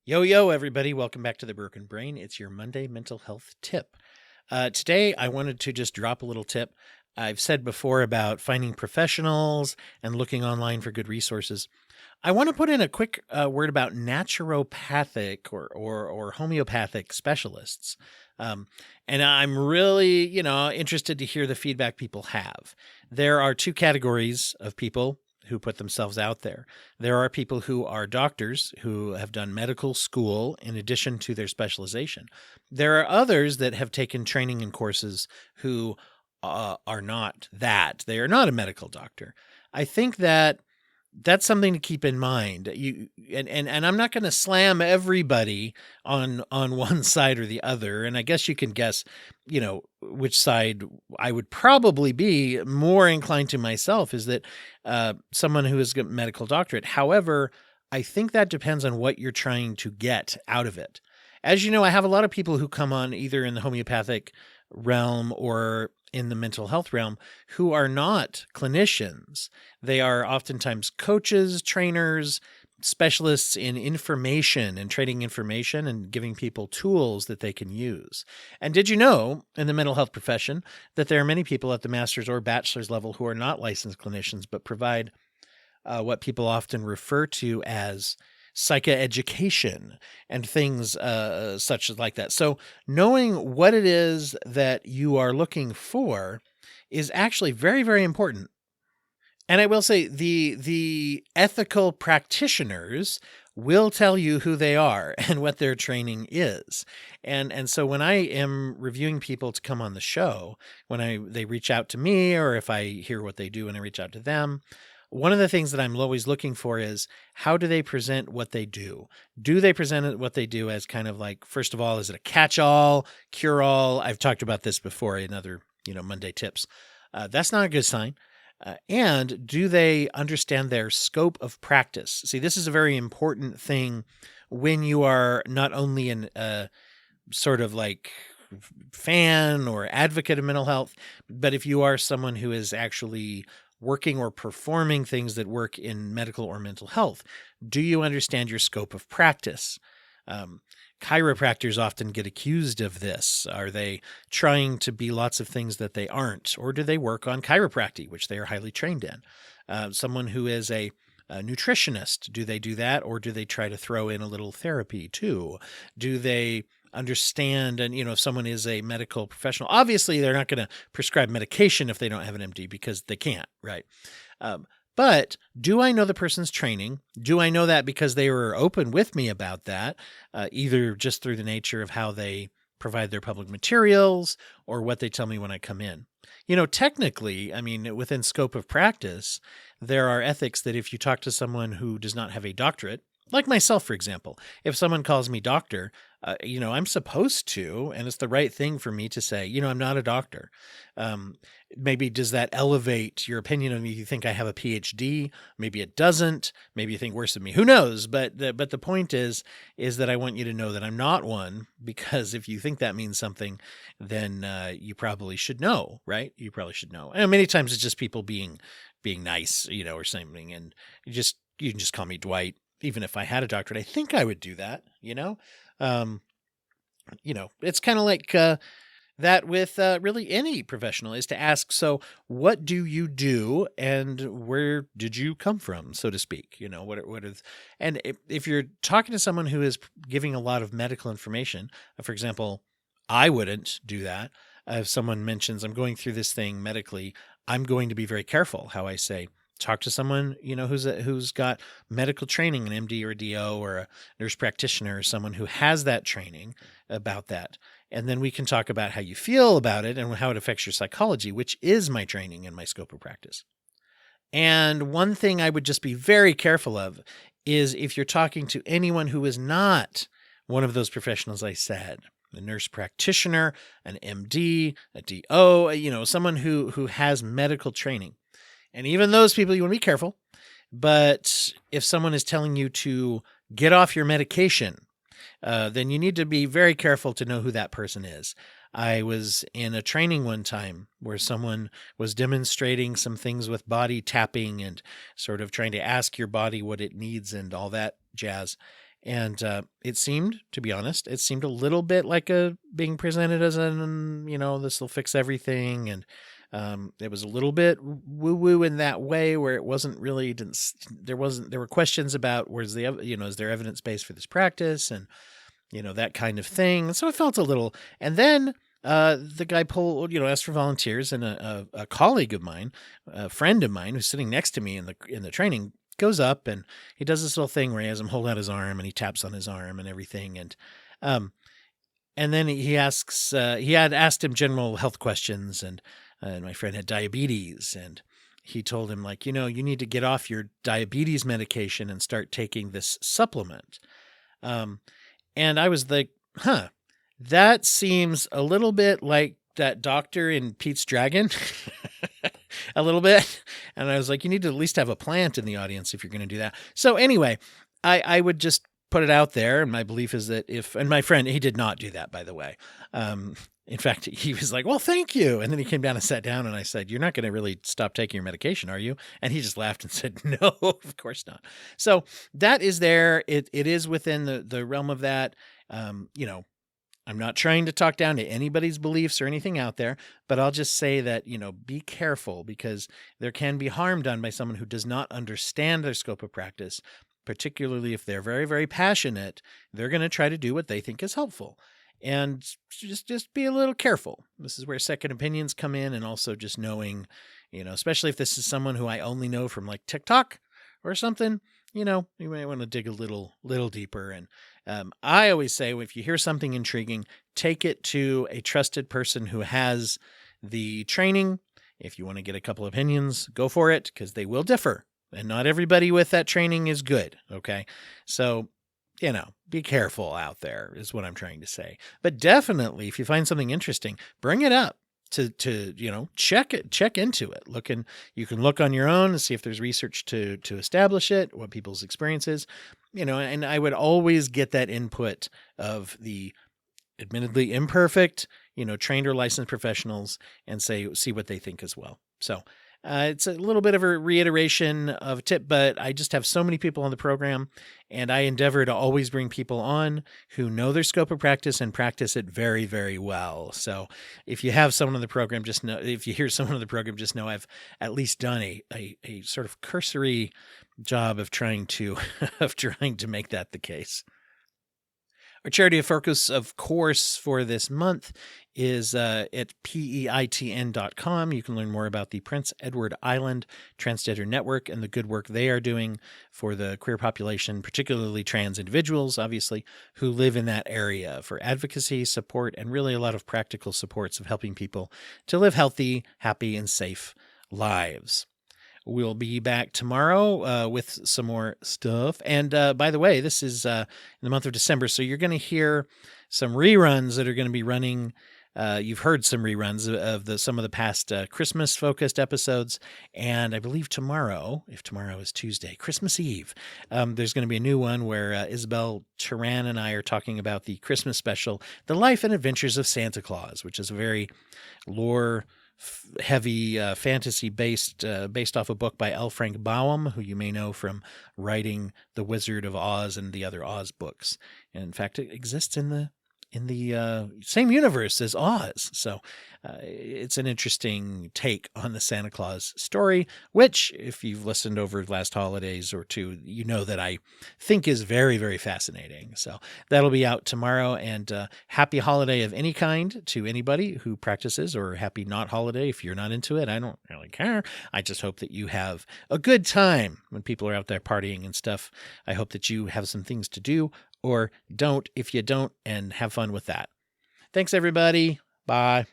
Yo, yo, everybody. Welcome back to the Broken Brain. It's your Monday mental health tip. Today, I wanted to just drop a little tip. I've said before about finding professionals and looking online for good resources. I want to put in a quick word about naturopathic or homeopathic specialists. Um, and I'm really, interested to hear the feedback people have. There are two categories of people who put themselves out there. There are people who are doctors who have done medical school in addition to their specialization. There are others that have taken training and courses who are not that. They are not a medical doctor. I think that that's something to keep in mind. And I'm not going to slam everybody on one side or the other. And I guess you can guess, which side I would probably be more inclined to myself is that someone who is a medical doctorate. However, I think that depends on what you're trying to get out of it. As you know, I have a lot of people who come on either in the homeopathic realm or in the mental health realm who are not clinicians. They are oftentimes coaches, trainers, specialists in information and trading information and giving people tools that they can use. And did you know in the mental health profession that there are many people at the master's or bachelor's level who are not licensed clinicians but provide what people often refer to as psychoeducation and things such as like that. So knowing what it is that you are looking for is actually very, very important. And I will say the ethical practitioners will tell you who they are and what their training is. And so when I am reviewing people to come on the show, when they reach out to me or if I hear what they do and I reach out to them, one of the things that I'm always looking for is how do they present what they do? Do they present what they do as kind of like, first of all, is it a catch-all, cure-all? I've talked about this before in other, Monday tips. That's not a good sign. And do they understand their scope of practice? See, this is a very important thing when you are not only an sort of like fan or advocate of mental health, but if you are someone who is actually working or performing things that work in medical or mental health. Do you understand your scope of practice? Chiropractors often get accused of this. Are they trying to be lots of things that they aren't? Or do they work on chiropractic, which they are highly trained in? Someone who is a nutritionist, do they do that? Or do they try to throw in a little therapy too? Do they understand, and if someone is a medical professional, obviously they're not going to prescribe medication if they don't have an MD because they can't, right? But do I know the person's training? Do I know that because they were open with me about that, either just through the nature of how they provide their public materials or what they tell me when I come in? Technically, within scope of practice, there are ethics that if you talk to someone who does not have a doctorate, like myself, for example, if someone calls me doctor, I'm supposed to, and it's the right thing for me to say, I'm not a doctor. Maybe does that elevate your opinion of me? You think I have a PhD? Maybe it doesn't. Maybe you think worse of me. Who knows? But the point is that I want you to know that I'm not one, because if you think that means something, then you probably should know, right? You probably should know. And many times it's just people being nice, or something, and you can just call me Dwight. Even if I had a doctorate, I think I would do that, it's kind of like that with really any professional is to ask, so what do you do and where did you come from, so to speak? And if you're talking to someone who is giving a lot of medical information, for example, I wouldn't do that. If someone mentions I'm going through this thing medically, I'm going to be very careful how I say, talk to someone, who's got medical training, an MD or a DO or a nurse practitioner, or someone who has that training about that. And then we can talk about how you feel about it and how it affects your psychology, which is my training and my scope of practice. And one thing I would just be very careful of is if you're talking to anyone who is not one of those professionals I said, a nurse practitioner, an MD, a DO, someone who has medical training. And even those people, you want to be careful. But if someone is telling you to get off your medication, then you need to be very careful to know who that person is. I was in a training one time where someone was demonstrating some things with body tapping and sort of trying to ask your body what it needs and all that jazz. And it seemed, to be honest, it seemed a little bit like being presented as this will fix everything. And it was a little bit woo-woo in that way, where it wasn't really, there were questions about is there evidence base for this practice, and that kind of thing. And so I felt a little, and then the guy asked for volunteers, and a colleague of mine, a friend of mine who's sitting next to me in the training, goes up and he does this little thing where he has him hold out his arm and he taps on his arm and everything. And then he asks, he had asked him general health questions, and my friend had diabetes, and he told him, like, you need to get off your diabetes medication and start taking this supplement. And I was like, that seems a little bit like that doctor in Pete's Dragon. A little bit. And I was like, you need to at least have a plant in the audience if you're going to do that. So anyway, I would just put it out there. And my belief is that and my friend, he did not do that, by the way. In fact, he was like, well, thank you. And then he came down and sat down, and I said, you're not going to really stop taking your medication, are you? And he just laughed and said, no, of course not. So that is there. It is within the realm of that. I'm not trying to talk down to anybody's beliefs or anything out there, but I'll just say that, be careful, because there can be harm done by someone who does not understand their scope of practice, particularly if they're very, very passionate. They're going to try to do what they think is helpful. And just be a little careful. This is where second opinions come in, and also just knowing, especially if this is someone who I only know from like TikTok or something, you may want to dig a little deeper. And I always say, if you hear something intriguing, take it to a trusted person who has the training. If you want to get a couple opinions, go for it, because they will differ. And not everybody with that training is good. Okay. So, be careful out there is what I'm trying to say. But definitely, if you find something interesting, bring it up to check into it. You can look on your own and see if there's research to establish it, what people's experience is, and I would always get that input of the admittedly imperfect, trained or licensed professionals, and see what they think as well. So it's a little bit of a reiteration of a tip, but I just have so many people on the program, and I endeavor to always bring people on who know their scope of practice and practice it very, very well. So if you have someone on the program, if you hear someone on the program, just know I've at least done a sort of cursory job of trying to make that the case. Our charity of focus, of course, for this month is at peitn.com. You can learn more about the Prince Edward Island Transgender Network and the good work they are doing for the queer population, particularly trans individuals, obviously, who live in that area, for advocacy, support, and really a lot of practical supports of helping people to live healthy, happy, and safe lives. We'll be back tomorrow with some more stuff. And by the way, this is in the month of December, so you're going to hear some reruns that are going to be running. You've heard some reruns of some of the past Christmas-focused episodes. And I believe tomorrow, if tomorrow is Tuesday, Christmas Eve, there's going to be a new one where Isabel Turan and I are talking about the Christmas special, The Life and Adventures of Santa Claus, which is a very heavy fantasy based off a book by L. Frank Baum, who you may know from writing The Wizard of Oz and the other Oz books. And in fact, it exists in the same universe as Oz. So it's an interesting take on the Santa Claus story, which, if you've listened over the last holidays or two, you know that I think is very, very fascinating. So that'll be out tomorrow. And happy holiday of any kind to anybody who practices, or happy not holiday if you're not into it. I don't really care. I just hope that you have a good time when people are out there partying and stuff. I hope that you have some things to do, or don't if you don't, and have fun with that. Thanks, everybody. Bye.